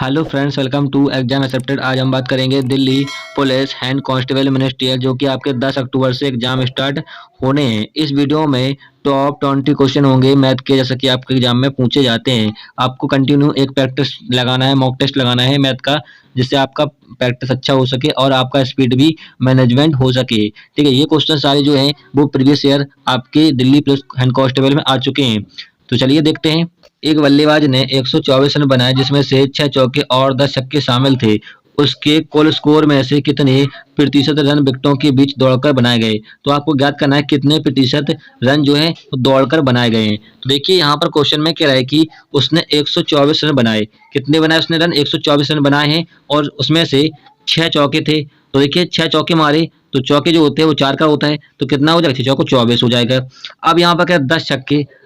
Hello friends, welcome to exam accepted. आज हम बात करेंगे Delhi police head constable ministerial, जो कि आपके 10 अक्टूबर से एग्जाम स्टार्ट होने हैं। इस वीडियो में टॉप 20 क्वेश्चन होंगे मैथ के, जैसा कि आपके एग्जाम में पूछे जाते हैं। आपको कंटिन्यू एक प्रैक्टिस लगाना है, मॉक टेस्ट लगाना है मैथ का, जिससे आपका प्रैक्टिस अच्छा हो सके और आपका स्पीड भी मैनेजमेंट हो सके। ठीक है, ये क्वेश्चन सारे जो हैं वो प्रीवियस ईयर आपके दिल्ली पुलिस हैंड कांस्टेबल में आ चुके हैं। तो चलिए देखते हैं। एक बल्लेबाज ने 124 रन बनाए, जिसमें से 6 चौके और 10 छक्के शामिल थे। उसके कुल स्कोर में से कितने प्रतिशत रन विकेटों के बीच दौड़कर बनाए गए? तो आपको ज्ञात करना है कितने प्रतिशत रन जो है वो दौड़कर बनाए गए हैं। तो देखिए यहाँ पर क्वेश्चन में कह रहा है कि उसने 124 रन बनाए। कितने बनाए उसने रन? 124 रन बनाए हैं और उसमें से 6 चौके थे। तो देखिए 6 चौके मारे, तो चौके जो होते हैं वो 4 का होता है, तो कितना हो जाएगा? 6 चौको 24 हो जाएगा। अब यहाँ पर क्या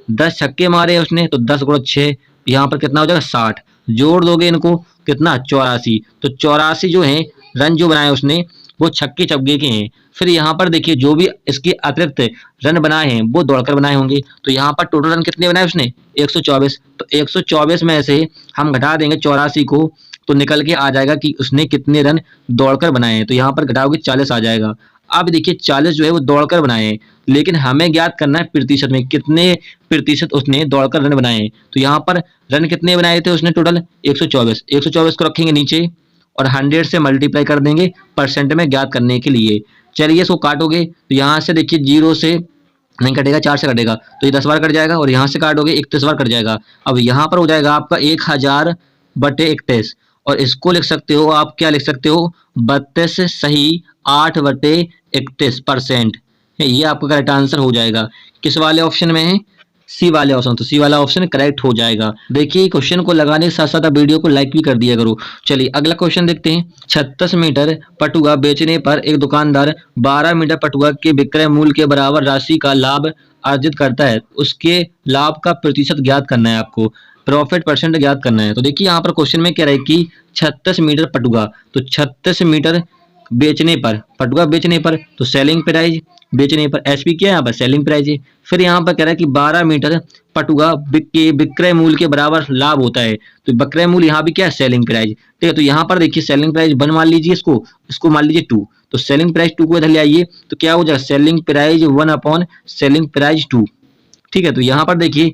10 छक्के मारे उसने, तो 10 गुणा 6, यहाँ पर कितना हो जाएगा? 60। जोड़ दोगे इनको, कितना? 84। तो 84 जो है रन जो बनाए उसने वो छक्के चौके के हैं। फिर यहाँ पर देखिए जो भी इसके अतिरिक्त रन बनाए हैं वो दौड़कर बनाए होंगे। तो यहाँ पर टोटल रन कितने बनाए उसने? 124। तो 124 में से हम घटा देंगे 84 को, तो निकल के आ जाएगा कि उसने कितने रन दौड़कर बनाए हैं। तो यहाँ पर घटाओगे 40 आ जाएगा। अब देखिए 40 जो है वो दौड़कर बनाए हैं, लेकिन हमें ज्ञात करना है प्रतिशत में कितने प्रतिशत उसने दौड़कर रन बनाए हैं। तो यहाँ पर रन कितने बनाए थे उसने? टोटल 124। 124 को रखेंगे नीचे और 100 से मल्टीप्लाई कर देंगे परसेंट में ज्ञात करने के लिए। चलिए इसको काटोगे तो यहाँ से देखिए 0 से नहीं कटेगा, 4 से कटेगा, तो ये 10 बार कट जाएगा और यहाँ से काटोगे 31 बार कट जाएगा। अब यहाँ पर हो जाएगा आपका 1000/31, और इसको लिख सकते हो आप, क्या लिख सकते हो? 32 सही 8/31%। ये आपका करेक्ट आंसर हो जाएगा। किस वाले ऑप्शन में है? सी वाले ऑप्शन। तो सी वाला ऑप्शन करेक्ट हो जाएगा। देखिए क्वेश्चन को लगाने के साथ साथ आप वीडियो को लाइक भी कर दिया करो। चलिए अगला क्वेश्चन देखते हैं। 36 मीटर पटुआ बेचने पर एक दुकानदार 12 मीटर पटुआ के विक्रय मूल्य के बराबर राशि का लाभ अर्जित करता है। उसके लाभ का प्रतिशत ज्ञात करना है आपको, प्रॉफिट परसेंट ज्ञात करना है। तो देखिए यहाँ पर क्वेश्चन में कह रहा है कि 36 मीटर पटुआ, तो 36 मीटर बेचने पर, पटुआ बेचने पर, तो सेलिंग प्राइस, बेचने पर एसपी क्या है यहाँ पर? सेलिंग प्राइस है। फिर यहाँ पर कह रहा है कि 12 मीटर पटुआ विक्रय मूल्य के बराबर लाभ होता है। तो विक्रय मूल्य यहाँ भी क्या है? Selling price. ठीक है, तो यहाँ पर देखिए सेलिंग प्राइस 1 मान लीजिए, इसको मान लीजिए 2। तो सेलिंग प्राइस 2 को इधर ले आइए, तो क्या हो जाएगा? Selling price 1 selling price 2। ठीक है, तो यहाँ पर देखिए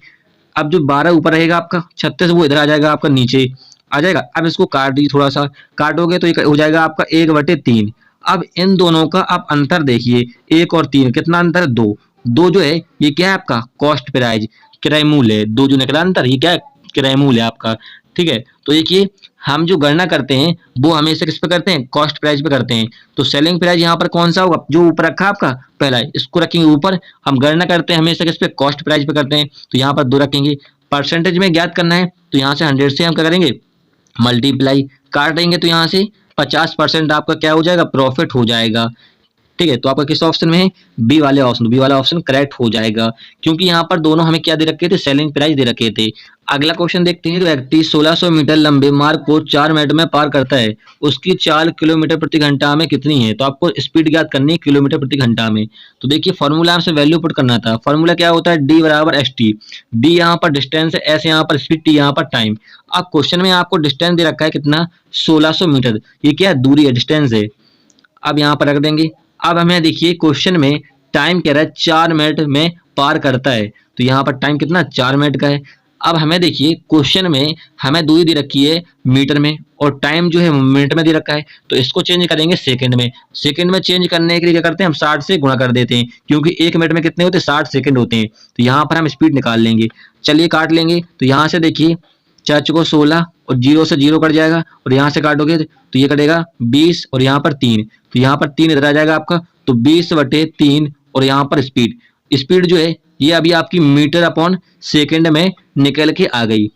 अब जो 12 ऊपर रहेगा आपका, 36 वो इधर आ जाएगा आपका, नीचे आ जाएगा। अब इसको काट दीजिए, थोड़ा सा काटोगे तो हो जाएगा आपका 1/3। अब इन दोनों का आप अंतर देखिए, 1 और 3 कितना अंतर है? 2। 2 जो है ये क्या है आपका? कॉस्ट प्राइस, किराए मूल्य है। 2 जो निकला अंतर, ये क्या है? किराए मूल्य है आपका। ठीक है, तो देखिए हम जो गणना करते हैं वो हमेशा किस पे करते हैं? कॉस्ट प्राइस पे करते हैं। तो सेलिंग प्राइस यहाँ पर कौन सा होगा? जो ऊपर रखा है आपका पहला, इसको रखेंगे ऊपर। हम गणना करते हैं हमेशा किस पे? कॉस्ट प्राइस पे करते हैं, तो यहाँ पर 2 रखेंगे। परसेंटेज में ज्ञात करना है, तो यहाँ से 100 से हम क्या करेंगे? मल्टीप्लाई, काट देंगे तो यहाँ से 50% आपका क्या हो जाएगा? प्रॉफिट हो जाएगा। ठीक है, तो आपका किस ऑप्शन में है? बी वाले ऑप्शन। बी वाला ऑप्शन करेक्ट हो जाएगा, क्योंकि यहाँ पर दोनों हमें क्या दे रखे थे? सेलिंग प्राइस दे रखे थे। अगला क्वेश्चन देखते हैं। व्यक्ति 1600 मीटर लंबे मार्ग को 4 मिनट में पार करता है, उसकी चाल किलोमीटर प्रति घंटा में कितनी है? तो आपको स्पीड ज्ञात करनी है किलोमीटर प्रति घंटा में। तो देखिए फॉर्मूला हमसे वैल्यू पुट करना था। फॉर्मूला क्या होता है? डी बराबर एस टी। डी यहाँ पर डिस्टेंस है, एस यहाँ पर स्पीड, टी यहाँ पर टाइम। अब क्वेश्चन में आपको डिस्टेंस दे रखा है कितना? 1600 मीटर। ये क्या है? दूरी है, डिस्टेंस है। अब यहाँ पर रख देंगे। अब हमें देखिए क्वेश्चन में टाइम कह रहा है 4 मिनट में पार करता है, तो यहाँ पर टाइम कितना? 4 मिनट का है। अब हमें देखिए क्वेश्चन में हमें दूरी दे रखी है मीटर में और टाइम जो है मिनट में दे रखा है, तो इसको चेंज करेंगे सेकंड में। सेकंड में चेंज करने के लिए क्या करते हैं? हम 60 से गुणा कर देते हैं, क्योंकि 1 मिनट में कितने होते हैं? 60 सेकंड होते हैं। तो यहाँ पर हम स्पीड निकाल लेंगे। चलिए काट लेंगे, तो यहाँ से देखिए 4 को 16 और 0 से 0 कट जाएगा, और यहाँ से काटोगे तो ये कटेगा 20 और यहाँ पर 3, तो यहाँ पर 3 इधर आ जाएगा आपका, तो 20/3। और यहाँ पर स्पीड जो है ये अभी आपकी मीटर अपॉन सेकंड में निकल के आ गई।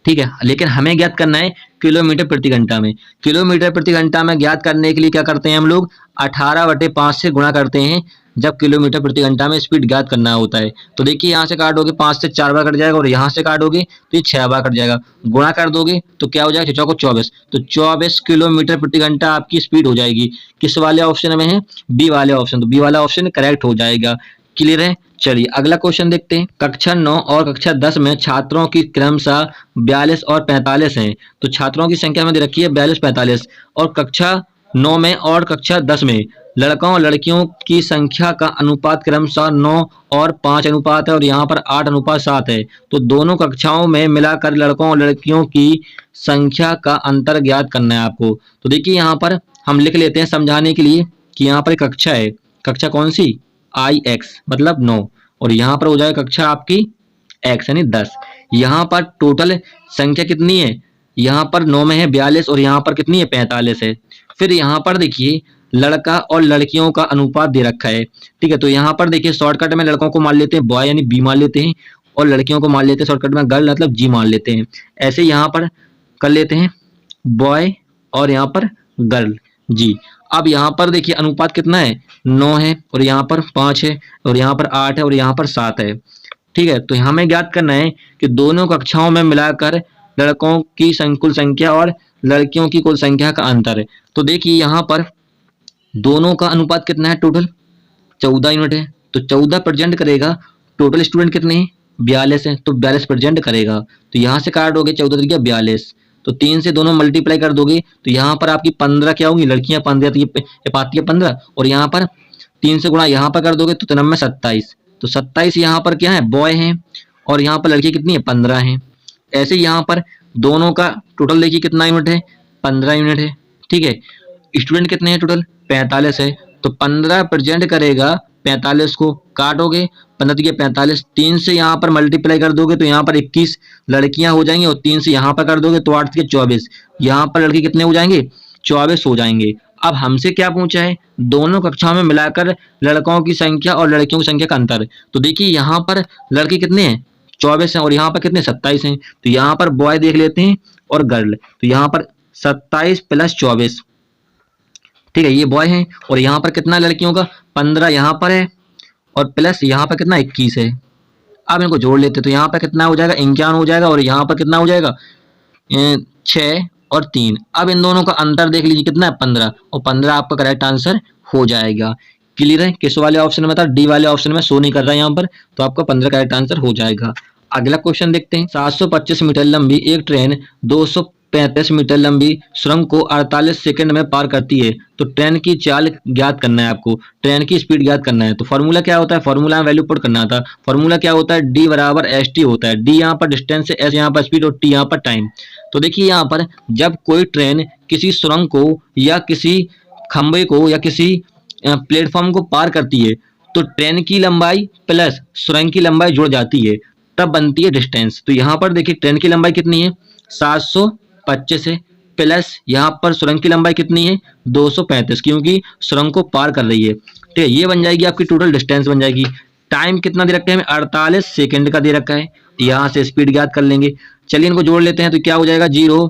ठीक है, लेकिन हमें ज्ञात करना है किलोमीटर प्रति घंटा में। किलोमीटर प्रति घंटा में ज्ञात करने के लिए क्या करते हैं हम लोग? 18/5 से गुणा करते हैं, जब किलोमीटर प्रति घंटा में स्पीड ज्ञात करना होता है। तो देखिए यहाँ से काटोगे 5 से 4 बार कट जाएगा, और यहाँ से काटोगे तो ये 6 बार कट जाएगा। गुणा कर दोगे तो क्या हो जाएगा? 6 को 24, तो 24 किलोमीटर प्रति घंटा आपकी स्पीड हो जाएगी। किस वाले ऑप्शन में है? बी वाले ऑप्शन। तो बी वाला ऑप्शन करेक्ट हो जाएगा। क्लियर है? चलिए अगला क्वेश्चन देखते हैं। कक्षा 9 और कक्षा 10 में छात्रों की क्रमशः 42 और 45 हैं। तो छात्रों की संख्या में दे रखी है 42 45 और कक्षा 9 में और कक्षा 10 में लड़कों और लड़कियों की संख्या का अनुपात क्रमशः 9 और 5 अनुपात है और यहाँ पर 8 अनुपात 7 है। तो दोनों कक्षाओं में मिलाकर लड़कों और लड़कियों की संख्या का अंतर ज्ञात करना है आपको। तो देखिए यहाँ पर हम लिख लेते हैं समझाने के लिए कि यहाँ पर एक कक्षा है, कक्षा कौन सी IX मतलब 9 और यहाँ पर हो जाएगा कक्षा आपकी X यानी 10। यहाँ पर टोटल संख्या कितनी है, यहाँ पर 9 में है 42 और यहाँ पर कितनी है 45 है। फिर यहाँ पर देखिए लड़का और लड़कियों का अनुपात दे रखा है, ठीक है। तो यहाँ पर देखिए शॉर्टकट में लड़कों को मान लेते हैं बॉय यानी B मान लेते हैं और लड़कियों को मान लेते हैं शॉर्टकट में गर्ल मतलब G मान लेते हैं। ऐसे यहाँ पर कर लेते हैं बॉय और यहाँ पर गर्ल G। अब यहाँ पर देखिए अनुपात कितना है 9 है और यहाँ पर 5 है और यहाँ पर 8 है और यहाँ पर 7 है, ठीक है। तो हमें ज्ञात करना है कि दोनों कक्षाओं में मिलाकर लड़कों की कुल संख्या और लड़कियों की कुल संख्या का अंतर है। तो देखिए यहाँ पर दोनों का अनुपात कितना है टोटल 14 यूनिट है। तो 14 प्रेजेंट करेगा, टोटल स्टूडेंट कितने हैं 42 है तो 42 प्रेजेंट करेगा। तो यहाँ से काटोगे 14 तरीके 42 तो 3 से दोनों मल्टीप्लाई कर दोगे तो यहाँ पर आपकी 15 क्या होगी लड़कियां 15 तो ये पाती है 15 और यहाँ पर 3 से गुणा यहाँ पर कर दोगे तो 3 में 27। तो 27 यहाँ पर क्या है बॉय हैं और यहाँ पर लड़की कितनी है 15 है। ऐसे यहाँ पर दोनों का टोटल देखिए कितना यूनिट है 15 यूनिट है, ठीक है। स्टूडेंट कितने हैं टोटल 45 है तो 15 प्रेजेंट करेगा 45 को काटोगे 15 के 45 3 से यहाँ पर मल्टीप्लाई कर दोगे तो यहाँ पर 21 लड़कियां हो जाएंगी और 3 से यहाँ पर कर दोगे तो 8 के 24 यहाँ पर लड़के कितने हो जाएंगे 24 हो जाएंगे। अब हमसे क्या पूछा है दोनों कक्षाओं में मिलाकर लड़कों की संख्या और लड़कियों की संख्या का अंतर। तो देखिए यहाँ पर लड़के कितने हैं 24 हैं और यहाँ पर कितने 27 हैं। तो यहाँ पर बॉय देख लेते हैं और गर्ल तो यहाँ पर 27 प्लस 24, ठीक है ये बॉय हैं और यहाँ पर कितना लड़कियों का 15 यहाँ पर है और प्लस यहाँ पर कितना 21 है। अब इनको जोड़ लेते तो यहाँ पर कितना हो जाएगा 51 हो जाएगा और यहाँ पर कितना हो जाएगा 6 और 3। अब इन दोनों का अंतर देख लीजिए कितना है 15 और 15 आपका करेक्ट आंसर हो जाएगा। क्लियर है, किस वाले ऑप्शन में था डी वाले ऑप्शन में शो नहीं कर रहा है यहाँ पर, तो आपका 15 करेक्ट आंसर हो जाएगा। अगला क्वेश्चन देखते हैं 725 मीटर लंबी एक ट्रेन 235 मीटर लंबी सुरंग को 48 सेकंड में पार करती है। तो ट्रेन की चाल ज्ञात करना है आपको, ट्रेन की स्पीड ज्ञात करना है। तो फॉर्मूला क्या होता है, फॉर्मूला में वैल्यू पुट करना था। फॉर्मूला क्या होता है डी बराबर एस टी होता है। डी यहाँ पर डिस्टेंस है, एस यहाँ पर स्पीड और टी यहाँ पर टाइम। तो देखिए यहाँ पर जब कोई ट्रेन किसी सुरंग को या किसी खंबे को या किसी प्लेटफॉर्म को पार करती है तो ट्रेन की लंबाई प्लस सुरंग की लंबाई जुड़ जाती है तब बनती है डिस्टेंस। तो यहाँ पर देखिए ट्रेन की लंबाई कितनी है 725 है प्लस यहाँ पर सुरंग की लंबाई कितनी है 235 क्योंकि सुरंग को पार कर रही है। ठीक है ये बन जाएगी आपकी टोटल डिस्टेंस बन जाएगी। टाइम कितना दे रखा है हमें 48 सेकंड का दे रखा है। यहाँ से स्पीड ज्ञात कर लेंगे। चलिए इनको जोड़ लेते हैं तो क्या हो जाएगा 0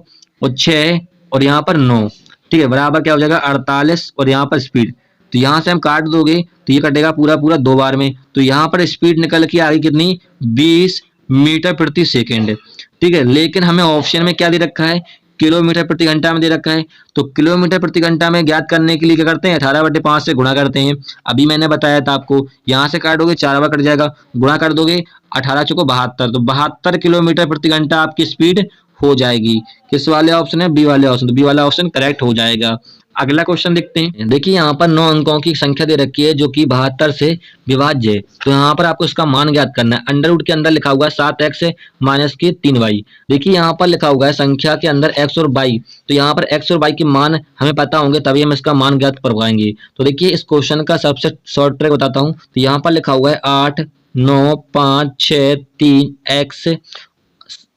और 6 और यहाँ पर 9, ठीक है बराबर क्या हो जाएगा 48 और यहाँ पर स्पीड। तो यहाँ से हम काट दोगे तो ये कटेगा पूरा पूरा 2 बार में। तो यहाँ पर स्पीड निकल के आ गई कितनी 20 मीटर प्रति सेकेंड, ठीक है। लेकिन हमें ऑप्शन में क्या दे रखा है किलोमीटर प्रति घंटा में दे रखा है। तो किलोमीटर प्रति घंटा में ज्ञात करने के लिए क्या करते हैं 18/5 से गुणा करते हैं। अभी मैंने बताया था आपको, यहाँ से काटोगे 4 बार कट जाएगा, गुणा कर दोगे 18 चौको 72 तो 72 किलोमीटर प्रति घंटा आपकी स्पीड हो जाएगी। किस वाले ऑप्शन है बी वाले ऑप्शन, तो बी वाला ऑप्शन करेक्ट हो जाएगा। अगला क्वेश्चन देखते हैं। देखिए यहाँ पर 9 अंकों की संख्या दे रखी है जो कि 72 से विभाज्य है। तो यहाँ पर आपको इसका मान ज्ञात करना है। अंडर रूट के अंदर लिखा हुआ है 7x माइनस के 3y। देखिए यहाँ पर लिखा हुआ है संख्या के अंदर x और y, तो यहाँ पर x और y के मान हमें पता होंगे तभी हम इसका मान ज्ञात कर पाएंगे। तो देखिए इस क्वेश्चन का सबसे शॉर्ट ट्रिक बताता हूँ। तो यहाँ पर लिखा हुआ है 8 9 5 6 3 x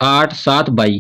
8 7 y,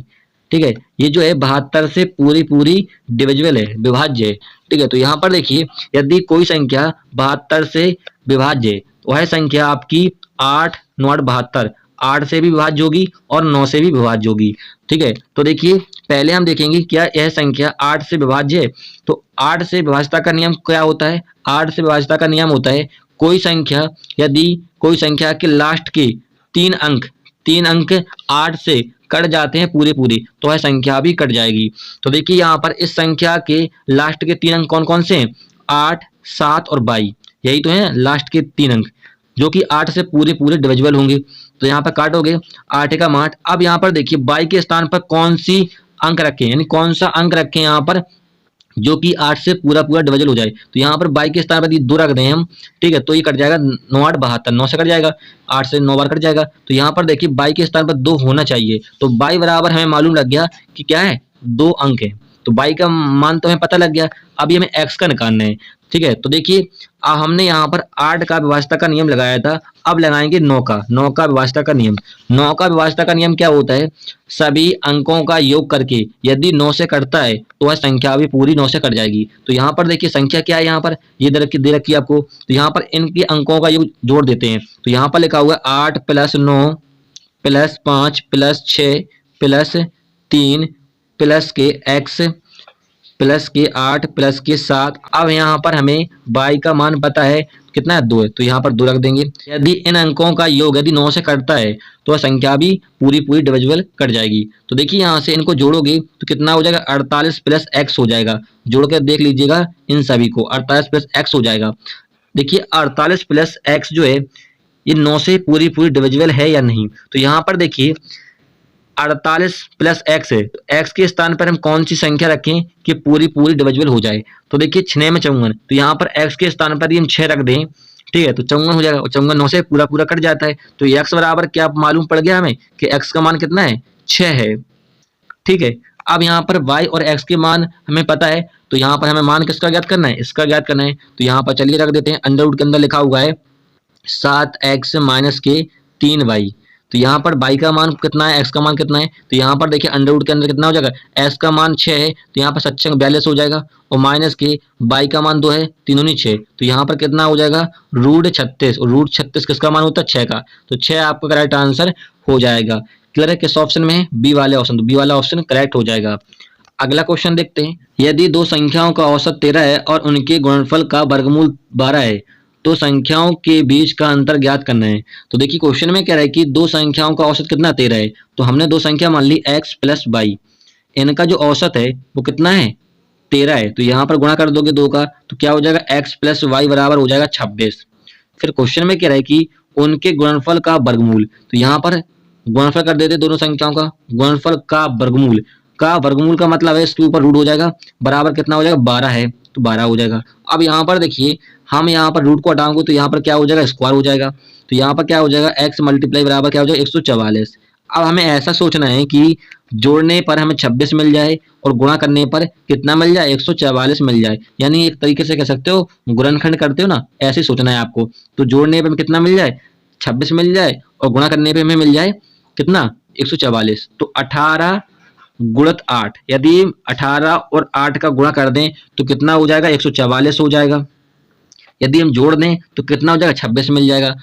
ठीक है। ये जो है 72 से पूरी डिविजिबल है, विभाज्य है, ठीक है। तो यहाँ पर देखिए यदि कोई संख्या 72 से विभाज्य है तो वह संख्या आपकी 8 9 72 8 से भी विभाज्य होगी और 9 से भी विभाज्य होगी, ठीक है। तो देखिए पहले हम देखेंगे क्या यह संख्या 8 से विभाज्य है। तो 8 से विभाज्यता का नियम क्या होता है, 8 से विभाज्यता का नियम होता है कोई संख्या यदि कोई संख्या के लास्ट के 3 अंक 8 से कट जाते हैं पूरे तो वह संख्या भी कट जाएगी। तो देखिए यहाँ पर इस संख्या के लास्ट के 3 अंक कौन कौन से हैं 8 7 और 22, यही तो है लास्ट के 3 अंक। जो कि 8 से पूरे पूरे डिविजिबल होंगे। तो यहाँ पर काटोगे 8 का 8। अब यहाँ पर देखिए बाई के स्थान पर कौन सी अंक रखें, यानी कौन सा अंक रखें यहाँ पर जो कि 8 से पूरा पूरा डिविजल हो जाए। तो यहाँ पर बाई के स्थान पर 2 रख दें हम, ठीक है, तो ये कट जाएगा 9 8 72, 9 से कट जाएगा, 8 से 9 बार कट जाएगा। तो यहाँ पर देखिए बाई के स्थान पर 2 होना चाहिए। तो बाई बराबर हमें मालूम लग गया कि क्या है, 2 अंक है। तो बाई का मान तो हमें पता लग गया। अब ये हमें एक्स का निकालना है, ठीक है। तो देखिए हमने यहाँ पर 8 का विभाज्यता का नियम लगाया था, अब लगाएंगे 9 का विभाज्यता का नियम। 9 का विभाज्यता का नियम क्या होता है, सभी अंकों का योग करके यदि 9 से कटता है तो वह संख्या भी पूरी 9 से कट जाएगी। तो यहाँ पर देखिए संख्या क्या है, यहाँ पर ये दे रखी है आपको। तो यहाँ पर इनके अंकों का योग जोड़ देते हैं। तो यहाँ पर लिखा हुआ है 8 + 9 + 5 + 6 + 3 + के x प्लस के 8 प्लस के 7। अब यहाँ पर हमें बाई का मान पता है कितना है, 2 है, तो यहाँ पर 2 रख देंगे। यदि इन अंकों का योग यदि 9 से कटता है तो वह संख्या भी पूरी पूरी डिविजिबल कट जाएगी। तो देखिए यहाँ से इनको जोड़ोगे तो कितना हो जाएगा, 48 + x हो जाएगा। जोड़ कर देख लीजिएगा इन सभी को, 48 + x हो जाएगा। देखिए 48 + x जो है ये 9 से पूरी पूरी डिविजिबल है या नहीं। तो यहाँ पर देखिए 48 + x है, तो x के स्थान पर हम कौन सी संख्या रखें कि पूरी पूरी डिविजिबल हो जाए। तो देखिए 6 में 54, तो यहाँ पर x के स्थान पर हम 6 रख दें, ठीक है, तो 54 हो जाएगा। और 54 9 से पूरा पूरा कट जाता है। तो x बराबर क्या मालूम पड़ गया हमें कि x का मान कितना है, 6 है, ठीक है। अब यहाँ पर y और x के मान हमें पता है, तो यहाँ पर हमें मान किसका ज्ञात करना है, इसका ज्ञात करना है। तो यहाँ पर चलिए रख देते हैं, अंडर रूट के अंदर लिखा हुआ है 7x - के 3y। तो यहाँ पर y का मान कितना है, x का मान कितना है। तो यहाँ पर देखिए अंडर रूट के अंदर कितना हो जाएगा, x का मान 6 है, तो यहाँ पर 7 × 42 हो जाएगा, और माइनस के y का मान 2 है, 3 दूनी 6, तो यहाँ पर कितना हो जाएगा, √36। और √36 किसका मान होता है, 6 का। तो 6 आपका करेक्ट आंसर हो जाएगा। क्लियर है, किस ऑप्शन में है, बी वाले ऑप्शन। तो बी वाला ऑप्शन करेक्ट हो जाएगा। अगला क्वेश्चन देखते हैं, यदि दो संख्याओं का औसत 13 है और उनके गुणनफल का वर्गमूल 12 है तो संख्याओं के बीच का अंतर ज्ञात करना है। तो देखिए क्वेश्चन में कह रहा है कि दो संख्याओं का औसत कितना 13 है, तो हमने दो संख्या मान ली x + y, इनका जो औसत है वो कितना है, 13 है। तो यहाँ पर गुणा कर दोगे 2 का, तो क्या हो जाएगा, x + y बराबर हो जाएगा 26। फिर क्वेश्चन में कह रहा है कि उनके गुणनफल का वर्गमूल, तो यहाँ पर गुणनफल कर देते दोनों संख्याओं का, गुणनफल का वर्गमूल का मतलब है इसके ऊपर रूट हो जाएगा, बराबर कितना हो जाएगा, 12 है, तो 12 हो जाएगा। अब यहाँ पर देखिए हम यहाँ पर रूट को हटाओगे तो यहाँ पर क्या हो जाएगा, स्क्वायर हो जाएगा। तो यहाँ पर क्या हो जाएगा, x × बराबर क्या हो जाएगा, 144। अब हमें ऐसा सोचना है कि जोड़ने पर हमें 26 मिल जाए और गुणा करने पर कितना मिल जाए, 144 मिल जाए। यानी एक तरीके से कह सकते हो गुणनखंड करते हो ना, ऐसे सोचना है आपको। तो जोड़ने पर कितना मिल जाए, 26 मिल जाए, और गुणा करने पर हमें मिल जाए कितना, 144। तो 18 × 8, यदि 18 और 8 का गुणा कर दें तो कितना हो जाएगा, 144 हो जाएगा। यदि हम जोड़ दें तो कितना हो जाएगा, 26 मिल जाएगा।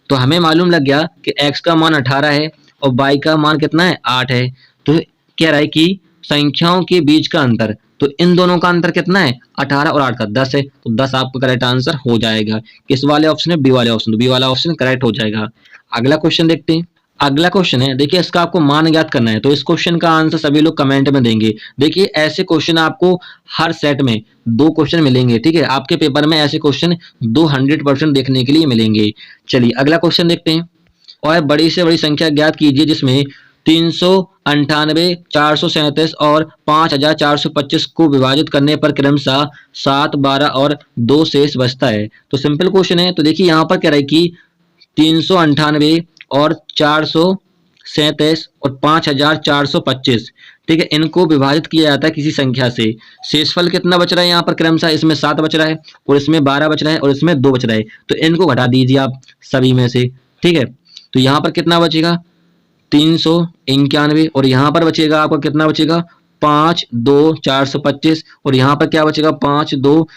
तो हमें मालूम लग गया कि x का मान 18 है और y का मान कितना है, 8 है। तो कह रहा है कि संख्याओं के बीच का अंतर, तो इन दोनों का अंतर कितना है, 18 और 8 का 10 है। तो 10 आपका करेक्ट आंसर हो जाएगा। किस वाले ऑप्शन है, बी वाले ऑप्शन। तो बी वाला ऑप्शन करेक्ट हो जाएगा। अगला क्वेश्चन देखते हैं। अगला क्वेश्चन है, देखिए इसका आपको मान ज्ञात करना है। तो इस क्वेश्चन का आंसर सभी लोग कमेंट में देंगे। देखिए ऐसे क्वेश्चन आपको हर सेट में 2 क्वेश्चन मिलेंगे, ठीक है। आपके पेपर में ऐसे क्वेश्चन 200% देखने के लिए मिलेंगे। चलिए अगला क्वेश्चन देखते हैं। और बड़ी से बड़ी संख्या ज्ञात कीजिए जिसमें 398, 437 और 5425 को विभाजित करने पर क्रमशः 7, 12 और 2 शेष बचता है। तो सिंपल क्वेश्चन है। तो देखिए यहाँ पर कह रहा है कि 398 और 437 और 5425, ठीक है, इनको विभाजित किया जाता है किसी संख्या से। शेषफल कितना बच रहा है यहाँ पर क्रमशः, इसमें 7 बच रहा है और इसमें 12 बच रहा है और इसमें 2 बच रहा है। तो इनको घटा दीजिए आप सभी में से, ठीक है। तो यहाँ पर कितना बचेगा, 391, और यहाँ पर बचेगा आपका कितना बचेगा, 5, 2, 425, और यहाँ पर क्या बचेगा, 5, 2,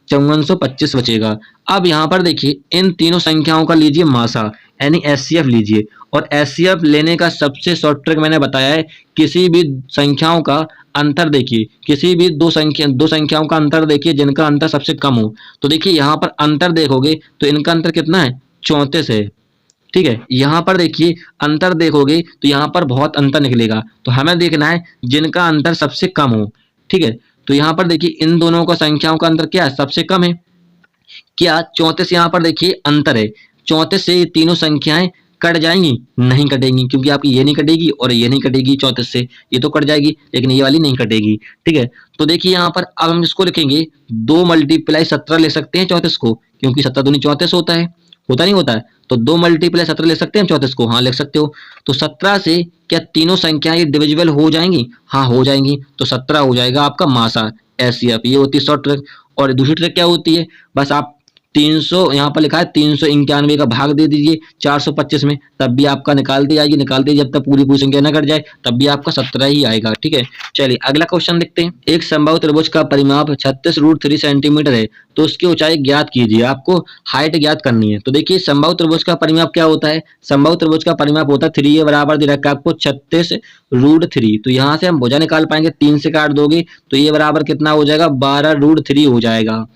5425 बचेगा। अब यहाँ पर देखिए इन तीनों संख्याओं का लीजिए मासा, यानी एचसीएफ लीजिए। और एचसीएफ लेने का सबसे शॉर्ट ट्रिक मैंने बताया है, किसी भी संख्याओं का अंतर देखिए, किसी भी दो संख्याओं का अंतर देखिए जिनका अंतर सबसे कम हो। तो देखिए यहाँ पर अंतर देखोगे तो इनका अंतर कितना है, 34 है, ठीक है। यहाँ पर देखिए अंतर देखोगे तो यहाँ पर बहुत अंतर निकलेगा। तो हमें देखना है जिनका अंतर सबसे कम हो, ठीक है। तो यहाँ पर देखिए इन दोनों का संख्याओं का अंतर क्या है, सबसे कम है, क्या 34 यहाँ पर देखिए अंतर है, 34 से ये तीनों संख्याएं कट जाएंगी? नहीं कटेंगी, क्योंकि आपकी ये नहीं कटेगी और ये नहीं कटेगी 34 से, ये तो कट जाएगी लेकिन ये वाली नहीं कटेगी। ठीक है, तो देखिए यहाँ पर अब हम इसको लिखेंगे 2 मल्टीप्लाई 17 ले सकते हैं 34 को, क्योंकि 17 दूनी 34 होता है, होता नहीं होता है? तो 2 मल्टीप्लाई 17 ले सकते हैं 34 को, हाँ लिख सकते हो। तो 17 से क्या तीनों संख्याएं ये डिविजिबल हो जाएंगी? हाँ हो जाएंगी, तो 17 हो जाएगा आपका मासा एचसीएफ। ये होती है शॉर्ट ट्रिक। और दूसरी ट्रिक क्या होती है, बस आप 300 यहाँ पर लिखा है 391 का भाग दे दीजिए 425 में, तब भी आपका निकालते आएगी, निकालते जब तक पूरी पूरी संख्या न कट जाए तब भी आपका 17 ही आएगा। ठीक है, चलिए अगला क्वेश्चन देखते हैं। एक समबाहु त्रिभुज का परिमाप 36√3 सेंटीमीटर है, तो उसकी ऊंचाई ज्ञात कीजिए। आपको हाइट ज्ञात करनी है। तो देखिए समबाहु त्रिभुज का परिमाप क्या होता है? समबाहु त्रिभुज का परिमाप होता है 3a बराबर दे रखा है आपको 36√3। तो यहाँ से हम भुजा निकाल पाएंगे, 3 से काट दोगे तो ये बराबर कितना हो जाएगा? 12√3 हो जाएगा।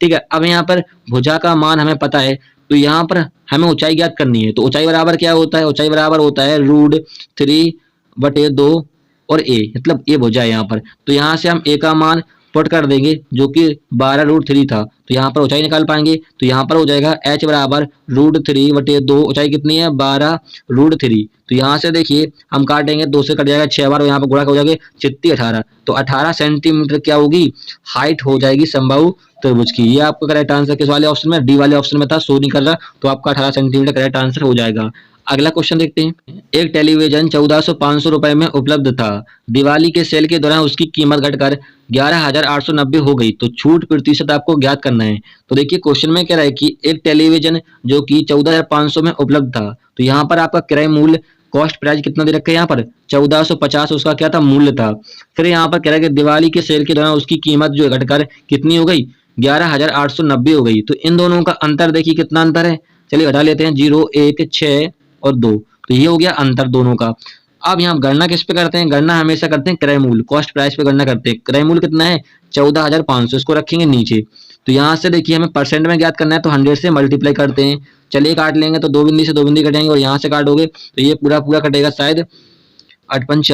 ठीक है, अब यहाँ पर भुजा का मान हमें पता है, तो यहाँ पर हमें ऊंचाई ज्ञात करनी है। तो ऊंचाई बराबर क्या होता है? ऊंचाई बराबर होता है √3/2 और a, मतलब ये भुजा है यहाँ पर। तो यहाँ से हम a का मान पुट कर देंगे जो कि 12√3 था, तो यहाँ पर ऊंचाई निकाल पाएंगे। तो यहाँ पर हो जाएगा h बराबर √3/2, ऊंचाई कितनी है? 12√3। तो यहाँ से देखिए हम काटेंगे, 2 से कट जाएगा 6 बार, यहाँ पर गुणा हो जाएगा चित्ती 18, तो 18 सेंटीमीटर क्या होगी? हाइट हो जाएगी समबाहु त्रिभुज की। ये आपका करेक्ट आंसर किस वाले ऑप्शन में? डी वाले ऑप्शन में था, शो नहीं कर रहा, तो आपका 18 सेंटीमीटर करेक्ट आंसर हो जाएगा। अगला क्वेश्चन देखते हैं। एक टेलीविजन 1400-500 रुपए में उपलब्ध था। दिवाली के सेल के दौरान उसकी कीमत घटकर 11,890 हो गई, तो छूट प्रतिशत आपको ज्ञात करना है। तो देखिए क्वेश्चन में कह रहा है कि एक टेलीविजन जो कि 14,500 में उपलब्ध था, तो यहाँ पर आपका क्रय मूल्य कॉस्ट प्राइस कितना दे रखा है? यहाँ पर 1450 उसका क्या था? मूल्य था। फिर यहाँ पर कह रहा है कि दिवाली के सेल के दौरान उसकी कीमत जो है घटकर कितनी हो गई? 11,890 हो गई। तो इन दोनों का अंतर देखिए कितना अंतर है, चलिए घटा लेते हैं, 0, 1, 6 और 2, तो ये हो गया अंतर दोनों का। अब यहाँ गणना किस पे करते हैं? गणना हमेशा करते हैं क्रय मूल्य, कॉस्ट प्राइस पे गणना करते हैं। क्रय मूल्य कितना है? 14,500, इसको रखेंगे नीचे। तो यहाँ से देखिए हमें परसेंट में ज्ञात करना है, तो 100 से मल्टीप्लाई करते हैं। चलिए काट लेंगे, तो 2 बिंदी से 2 बिंदी कटेंगे और यहाँ से काटोगे तो ये पूरा पूरा कटेगा, शायद 8×5 =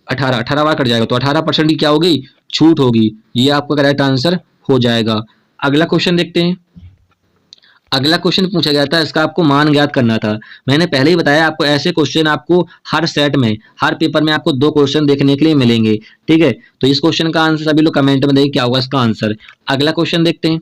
18, 18 बार कट जाएगा, तो 18% की क्या होगी? छूट होगी। ये आपका करेक्ट आंसर हो जाएगा। अगला क्वेश्चन देखते हैं। अगला क्वेश्चन पूछा गया था, इसका आपको मान ज्ञात करना था। मैंने पहले ही बताया आपको ऐसे क्वेश्चन आपको हर सेट में, हर पेपर में आपको 2 क्वेश्चन देखने के लिए मिलेंगे। ठीक है, तो इस क्वेश्चन का आंसर सभी लोग कमेंट में देखिए क्या होगा इसका आंसर। अगला क्वेश्चन देखते हैं।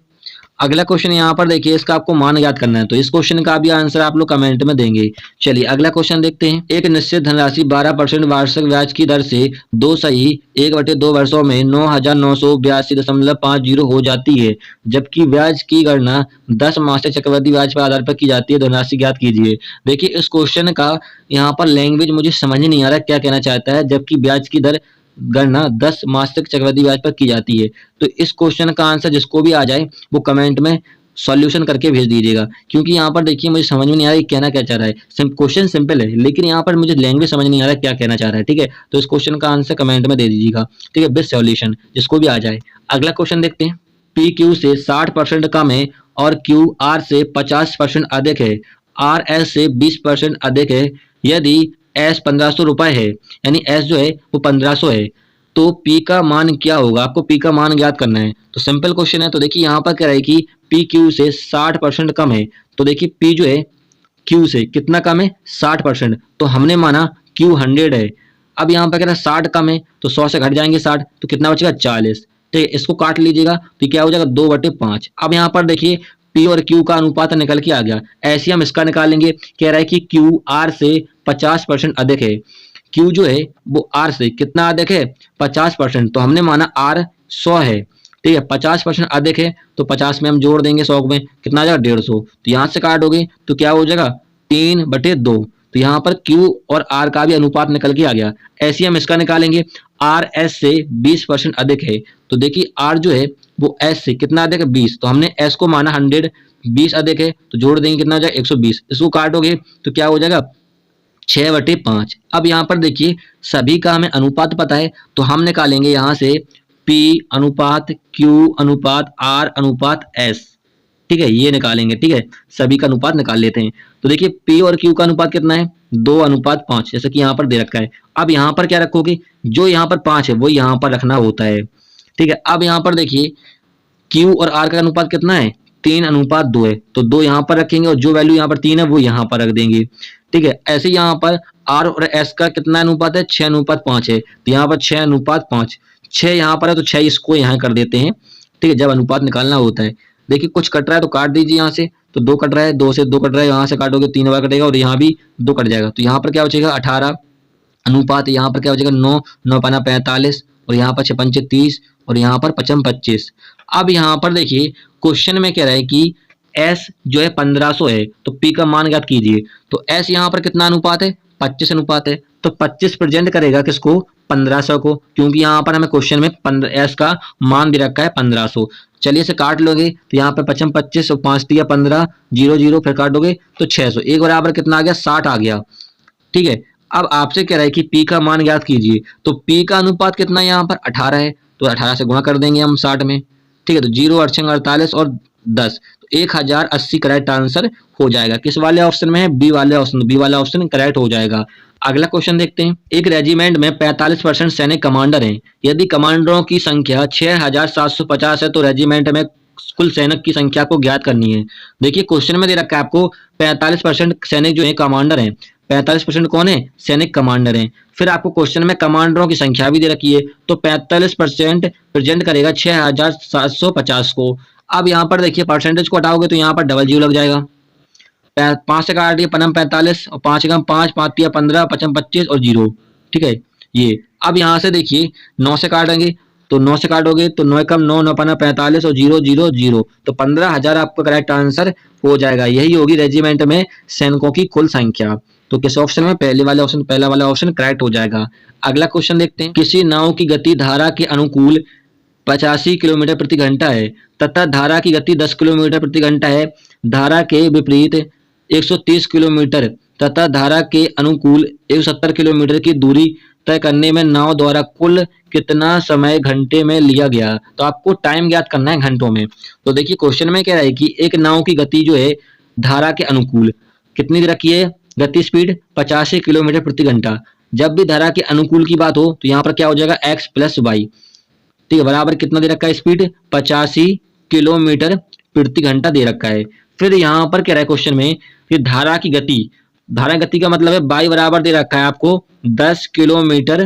अगला क्वेश्चन यहाँ पर देखिए, इसका आपको मान ज्ञात करना है, तो इस क्वेश्चन का भी आंसर आप लोग कमेंट में देंगे। चलिए अगला क्वेश्चन देखते हैं। एक निश्चित धनराशि 12% वार्षिक ब्याज की दर से 2 सही 1/2 वर्षों में 9,982.50 हो जाती है, जबकि ब्याज की गणना 10 मासिक चक्रवृद्धि ब्याज पर आधार पर की जाती है। धनराशि ज्ञात कीजिए। देखिए इस क्वेश्चन का यहाँ पर लैंग्वेज मुझे समझ नहीं आ रहा क्या कहना चाहता है, जबकि ब्याज की दर गणना 10 मासिक चक्रवृद्धि ब्याज पर की जाती है। तो इस क्वेश्चन का आंसर जिसको भी आ जाए वो कमेंट में सॉल्यूशन करके भेज दीजिएगा, क्योंकि यहाँ पर देखिए मुझे समझ में नहीं आ रहा है कहना क्या चाह रहा है। क्वेश्चन सिंपल है लेकिन यहाँ पर मुझे लैंग्वेज समझ नहीं आ रहा है क्या कहना चाह रहा है। ठीक है, तो इस क्वेश्चन का आंसर कमेंट में दे दीजिएगा। ठीक है, बेस्ट सॉल्यूशन जिसको भी आ जाए। अगला क्वेश्चन देखते हैं। पी क्यू से 60% कम है और क्यू आर से 50% अधिक है, आर एस से 20% अधिक है। यदि एस 1500 रुपए है, यानी एस जो है वो 1500 है, तो पी का मान क्या होगा? आपको पी का मान ज्ञात करना है। तो सिंपल क्वेश्चन है। तो देखिए यहाँ पर कह रहा है कि पी क्यू से 60% कम है, तो देखिए पी जो है क्यू से कितना कम है? 60%। तो हमने माना क्यू 100 है। अब यहाँ पर कह रहा है 60 कम है, तो 100 से घट जाएंगे 60, तो कितना बचेगा? 40। ठीक है, इसको काट लीजिएगा तो क्या हो जाएगा? 2/5। अब यहाँ पर देखिए पी और क्यू का अनुपात निकल के आ गया, ऐसे हम इसका निकालेंगे। कह रहा है कि क्यू आर से 50% अधिक है। क्यू जो है वो आर से कितना अधिक है? 50%। तो हमने माना आर 100 है। ठीक है, 50% अधिक है, तो 50 में हम जोड़ देंगे 100 में, कितना आ जाएगा? 150। तो यहाँ से काटोगे तो क्या हो जाएगा? 3/2। तो यहाँ पर क्यू और आर का भी अनुपात निकल के आ गया। ऐसे हम इसका निकालेंगे। आर एस से 20% अधिक है, तो देखिए आर जो है वो एस से कितना अधिक है? 20। तो हमने एस को माना 100, 20 अधिक है, तो जोड़ देंगे कितना हो जाएगा? 120। इसको काटोगे तो क्या हो जाएगा? 6/5। अब यहाँ पर देखिए सभी का हमें अनुपात पता है, तो हम निकालेंगे यहाँ से P अनुपात Q अनुपात R अनुपात S। ठीक है, ये निकालेंगे। ठीक है, सभी का अनुपात निकाल लेते हैं। तो देखिए P और Q का अनुपात कितना है? 2:5, जैसे कि यहाँ पर दे रखा है। अब यहाँ पर क्या रखोगे? जो यहाँ पर 5 है वो यहाँ पर रखना होता है। ठीक है, अब यहाँ पर देखिए Q और R का अनुपात कितना है? 3:2 है, तो 2 यहाँ पर रखेंगे और जो वैल्यू यहाँ पर 3 है वो यहाँ पर रख देंगे। ठीक है, ऐसे ही यहाँ पर R और S का कितना अनुपात है, 6:5 है, तो यहाँ पर 6:5, 6 यहाँ पर है तो 6 इसको यहाँ कर देते हैं। ठीक है, जब अनुपात निकालना होता है। देखिए कुछ कट रहा है तो काट दीजिए यहाँ से, तो 2 कट रहा है, 2 से 2 कट रहा है, यहाँ से काटोगे 3 बार कटेगा और यहाँ भी 2 कट जाएगा, तो यहाँ पर क्या बचेगा 18 अनुपात, यहाँ पर क्या बचेगा 9, 9 पाना 45 और यहाँ पर 6 पंचे 30 और यहाँ पर 55 25। अब यहाँ पर देखिए क्वेश्चन में कह रहा है कि S जो है 1500 है, तो P का मान ज्ञात कीजिए। तो S यहाँ पर कितना अनुपात है, 25 अनुपात है, तो 25 प्रेजेंट करेगा किसको, 1500 को, क्योंकि यहाँ पर हमें क्वेश्चन में S का मान दे रखा है 1500। चलिए इसे काट लोगे तो यहाँ पे 55 25 और 5 दिया 15, 0 0 फिर काटोगे तो 600, एक बराबर कितना आ गया 60 आ गया। ठीक है, अब आपसे कह रहा है कि P का मान ज्ञात कीजिए, तो P का अनुपात कितना है यहाँ पर 18 है, तो 18 से गुणा कर देंगे हम 60 में। ठीक है, तो 0 8 48 और 10, तो 1080 करेक्ट आंसर हो जाएगा। किस वाले ऑप्शन में है, बी वाले ऑप्शन, बी वाला ऑप्शन करेक्ट हो जाएगा। अगला क्वेश्चन देखते हैं। एक रेजिमेंट में 45% सैनिक कमांडर हैं, यदि कमांडरों की संख्या 6750 है तो रेजिमेंट में कुल सैनिक की संख्या को ज्ञात करनी है। देखिए क्वेश्चन में दे रखा है आपको 45% सैनिक जो है कमांडर हैं, 45% कौन है, सैनिक कमांडर हैं। फिर आपको क्वेश्चन में कमांडरों की संख्या भी दे रखी है, तो 45% प्रेजेंट करेगा 6750 को। अब यहाँ पर देखिए परसेंटेज को हटाओगे तो यहाँ पर डबल जीरो लग जाएगा, 5 से काटिए पनम 45 और 5 एकम 5, 5 तिया 15, 55 25 और 0। ठीक है, ये अब यहाँ से देखिए 9 से काटेंगे तो 9 से काटोगे तो 9 एकम 9, 9 पना 45 और 0 0 0, तो 15,000 आपका करेक्ट आंसर हो जाएगा। यही होगी रेजिमेंट में सैनिकों की कुल संख्या। तो किस ऑप्शन में, पहले वाला ऑप्शन, पहला वाला ऑप्शन करेक्ट हो जाएगा। अगला क्वेश्चन देखते हैं। किसी नाव की गति धारा के अनुकूल 85 किलोमीटर प्रति घंटा है तथा धारा की गति 10 किलोमीटर प्रति घंटा है, धारा के विपरीत 130 किलोमीटर तथा धारा के अनुकूल 170 किलोमीटर की दूरी तय करने में नाव द्वारा कुल कितना समय घंटे में लिया गया। तो आपको टाइम ज्ञात करना है घंटों में। तो देखिए क्वेश्चन में कह रहा है कि एक नाव की गति जो है धारा के अनुकूल कितनी रखी है, गति स्पीड 85 किलोमीटर प्रति घंटा। जब भी धारा के अनुकूल की बात हो तो यहाँ पर क्या हो जाएगा x + y। ठीक है, बराबर कितना दे रखा है स्पीड, 85 किलोमीटर प्रति घंटा दे रखा है। फिर यहाँ पर कह रहा है क्वेश्चन में कि धारा की गति, धारा गति का मतलब है y बराबर दे रखा है आपको 10 किलोमीटर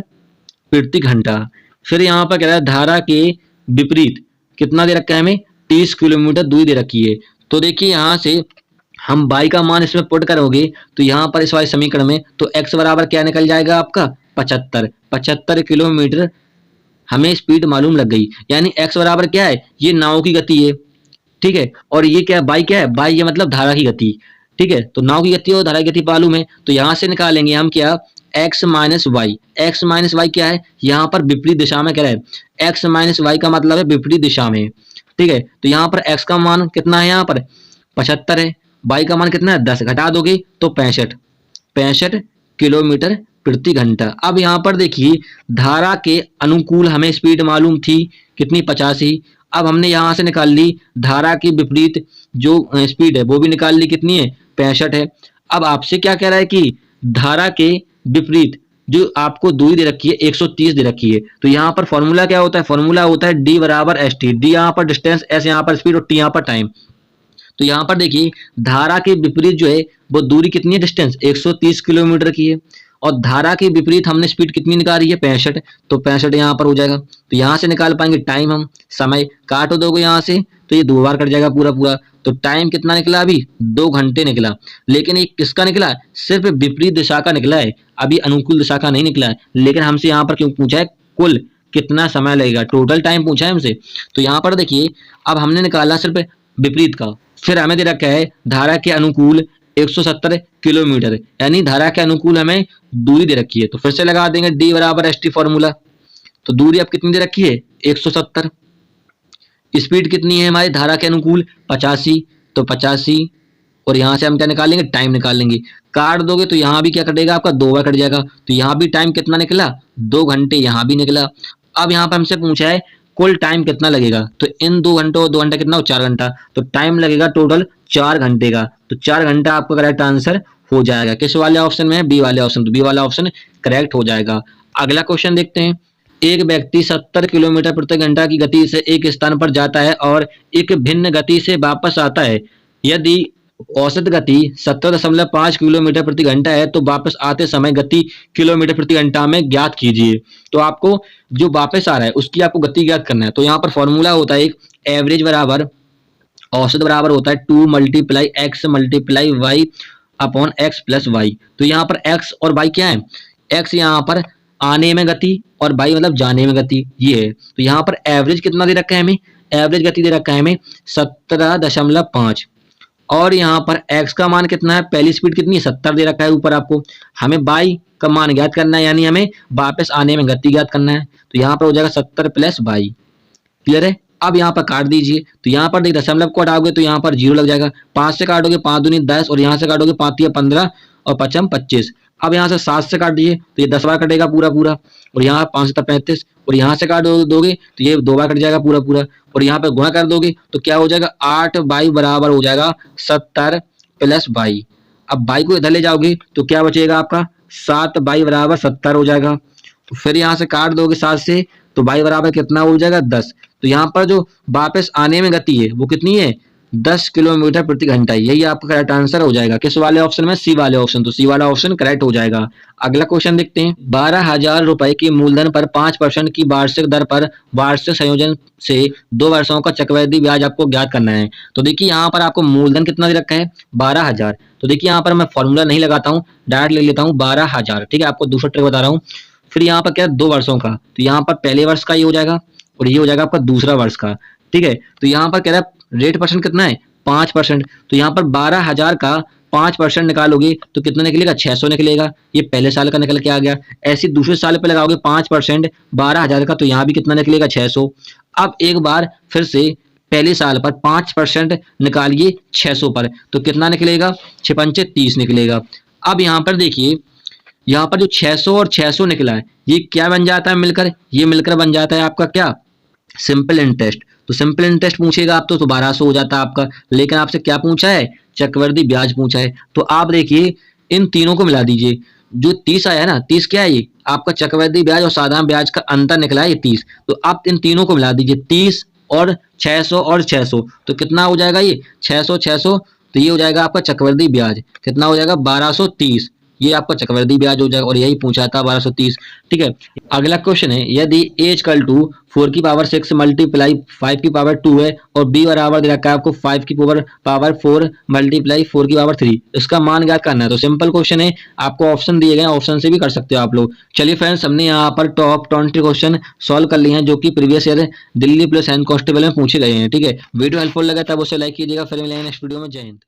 प्रति घंटा। फिर यहाँ पर कह रहा है धारा के विपरीत कितना दे रखा है हमें, 30 किलोमीटर दूरी दे रखी है। तो देखिए यहाँ से हम y का मान इसमें पुट करोगे तो यहाँ पर इस वाले समीकरण में तो x बराबर क्या निकल जाएगा आपका 75 किलोमीटर हमें स्पीड मालूम लग गई। यानी x बराबर क्या है, ये नाव की गति है। ठीक है, और ये क्या है, y क्या है, y ये मतलब धारा की गति। ठीक है, तो नाव की गति और धारा की गति मालूम है, तो यहाँ से निकालेंगे हम क्या, x minus Y. X minus Y क्या है, यहाँ पर विपरीत दिशा में कह रहा है, x माइनस वाई का मतलब है विपरीत दिशा में। ठीक है, तो यहाँ पर x का मान कितना है, यहाँ पर 75 है, y का मान कितना है 10, घटा दोगे तो 65 किलोमीटर प्रति घंटा। अब यहाँ पर देखिए धारा के अनुकूल हमें स्पीड मालूम थी कितनी 85। अब हमने यहाँ से निकाल ली धारा के विपरीत जो स्पीड है वो भी निकाल ली, कितनी है 65 है। अब आपसे क्या कह रहा है कि धारा के विपरीत जो आपको दूरी दे रखी है 130 दे रखी है। तो यहाँ पर फॉर्मूला क्या होता है, फॉर्मूला होता है d बराबर एस टी। डी यहाँ पर डिस्टेंस, एस यहाँ पर स्पीड और टी यहाँ पर टाइम। तो यहाँ पर देखिए धारा के विपरीत जो है वो दूरी कितनी है, डिस्टेंस 130 किलोमीटर की है, और धारा के विपरीत हमने स्पीड कितनी निकाली है 65, तो 65 यहाँ पर हो जाएगा। तो यहाँ से निकाल पाएंगे टाइम, हम समय काट दोगे यहाँ से तो ये 2 बार कट जाएगा पूरा पूरा। तो टाइम कितना निकला, अभी 2 घंटे निकला। लेकिन ये किसका निकला, सिर्फ विपरीत दिशा का निकला है, अभी अनुकूल दिशा का नहीं निकला है। लेकिन हमसे यहाँ पर क्यों पूछा है, कुल कितना समय लगेगा, टोटल टाइम पूछा है हमसे। तो यहाँ पर देखिए अब हमने निकाला सिर्फ विपरीत का, फिर हमें दे रखा है धारा के अनुकूल 170 किलोमीटर, यानी धारा के अनुकूल हमें दूरी दे रखी है। तो फिर से लगा देंगे d बराबर एस टी फॉर्मूला। तो दूरी अब कितनी दे रखी है 170, स्पीड कितनी है हमारी धारा के अनुकूल 85, तो 85, और यहाँ से हम क्या निकालेंगे, टाइम निकालेंगे। काट दोगे तो यहाँ भी क्या कटेगा आपका 2 बार कट जाएगा। तो यहाँ भी टाइम कितना निकला 2 घंटे, यहाँ भी निकला। अब यहाँ पर हमसे पूछा है कुल टाइम कितना लगेगा, तो इन 2 घंटों 2 घंटा कितना हो 4 घंटा, तो टाइम लगेगा टोटल 4 घंटे का। तो 4 घंटा आपका करेक्ट आंसर हो जाएगा। किस वाले ऑप्शन में है, बी वाले ऑप्शन। तो बी वाला ऑप्शन करेक्ट हो जाएगा। अगला क्वेश्चन देखते हैं। एक व्यक्ति 70 किलोमीटर प्रति घंटा की गति से एक स्थान पर जाता है और एक भिन्न गति से वापस आता है। यदि औसत गति 70.5 किलोमीटर प्रति घंटा है तो वापस आते समय गति किलोमीटर प्रति घंटा में ज्ञात कीजिए। तो आपको जो वापस आ रहा है उसकी आपको गति ज्ञात करना है। तो यहाँ पर फॉर्मूला होता है एक, एवरेज बराबर औसत बराबर होता है 2 multiply X multiply Y upon X plus Y. तो यहाँ पर एक्स और वाई क्या है, एक्स यहाँ पर आने में गति और वाई मतलब जाने में गति, ये है। तो यहाँ पर एवरेज कितना दे रखा है हमें, एवरेज गति दे रखा है हमें 17.5 और यहाँ पर x का मान कितना है, पहली स्पीड कितनी है 70 दे रखा है ऊपर आपको, हमें y का मान ज्ञात करना है यानी हमें वापस आने में गति ज्ञात करना है। तो यहाँ पर हो जाएगा 70 प्लस y। क्लियर है। अब यहाँ पर काट दीजिए। तो यहाँ पर देखिए दशमलव को हटाओगे तो यहाँ पर 0 लग जाएगा, 5 से काटोगे 5 दूनी 10 और यहाँ से काटोगे 5 तिया 15 और 5 25। अब यहाँ से 7 से काट दीजिए तो ये 10 बार कटेगा पूरा पूरा और यहाँ 5 से 35 और यहाँ से काट दोगे तो ये 2 बार कट जाएगा पूरा पूरा और यहाँ पे गुणा कर दोगे तो क्या हो जाएगा 8 बाई बराबर हो जाएगा 70 प्लस बाई। अब बाई को इधर ले जाओगे तो क्या बचेगा आपका 7 बाई बराबर 70 हो जाएगा। तो फिर यहाँ से काट दोगे 7 से तो बाई बराबर कितना हो जाएगा 10। तो यहाँ पर जो वापस आने में गति है वो कितनी है 10 किलोमीटर प्रति घंटा। यही आपका करेक्ट आंसर हो जाएगा किस वाले ऑप्शन में, सी वाले ऑप्शन। तो सी वाला ऑप्शन करेक्ट हो जाएगा। अगला क्वेश्चन देखते हैं। 12,000 रुपए की मूलधन पर 5% की वार्षिक दर पर वार्षिक संयोजन से 2 वर्षों का चक्रवृद्धि ब्याज आपको ज्ञात करना है। तो देखिए यहाँ पर आपको मूलधन कितना दे रखा है 12,000। तो देखिए यहाँ पर मैं फॉर्मूला नहीं लगाता हूँ, डायरेक्ट ले लेता हूँ 12,000। ठीक है, आपको दूसरा ट्रिक बता रहा हूँ। फिर यहाँ पर क्या है 2 वर्षों का, तो यहाँ पर पहले वर्ष का ये हो जाएगा और ये हो जाएगा आपका दूसरा वर्ष का। ठीक है, तो यहाँ पर कह रहा है रेट परसेंट कितना है 5%। तो यहाँ पर 12,000 का 5% निकालोगे तो कितना निकलेगा 600 निकलेगा। ये पहले साल का निकल के आ गया। ऐसे दूसरे साल पे लगाओगे 5% 12,000 का तो यहाँ भी कितना निकलेगा 600। अब एक बार फिर से पहले साल पर 5% निकालिए 600 पर तो कितना निकलेगा 6 30 निकलेगा। अब यहाँ पर देखिए यहाँ पर जो 600 और 600 निकला है ये क्या बन जाता है मिलकर, ये मिलकर बन जाता है आपका क्या सिंपल इंटरेस्ट। तो सिंपल इंटरेस्ट पूछेगा आप तो 1200 हो जाता है आपका, लेकिन आपसे क्या पूछा है चक्रवृद्धि ब्याज पूछा है। तो आप देखिए इन तीनों को मिला दीजिए, जो 30 आया है ना 30 क्या है ये आपका चक्रवृद्धि ब्याज और साधारण ब्याज का अंतर निकला है ये 30। तो आप इन तीनों को मिला दीजिए 30 और 600 और 600 तो कितना हो जाएगा ये 600 600 तो ये हो जाएगा आपका चक्रवृद्धि ब्याज कितना हो जाएगा 1230। ये आपका चक्रवृद्धि ब्याज हो जाएगा और यही पूछा था 1230। ठीक है, अगला क्वेश्चन है यदि a इक्वल टू 4 की पावर 6 मल्टीप्लाई 5 की पावर 2 है और b बराबर दे रखा है आपको 5 की पावर 4 मल्टीप्लाई 4 की पावर 3, इसका मान ज्ञात करना है। तो सिंपल क्वेश्चन है, आपको ऑप्शन दिए गए, ऑप्शन से भी कर सकते हो आप लोग। चलिए फ्रेंड्स, हमने यहाँ पर टॉप 20 क्वेश्चन सॉल्व कर लिए हैं जो कि previous year Delhi police and constable में पूछे गए हैं। ठीक है, वीडियो हेल्पफुल लगा तब उसे लाइक कीजिएगा। फिर मिलेंगे नेक्स्ट वीडियो में। जय हिंद।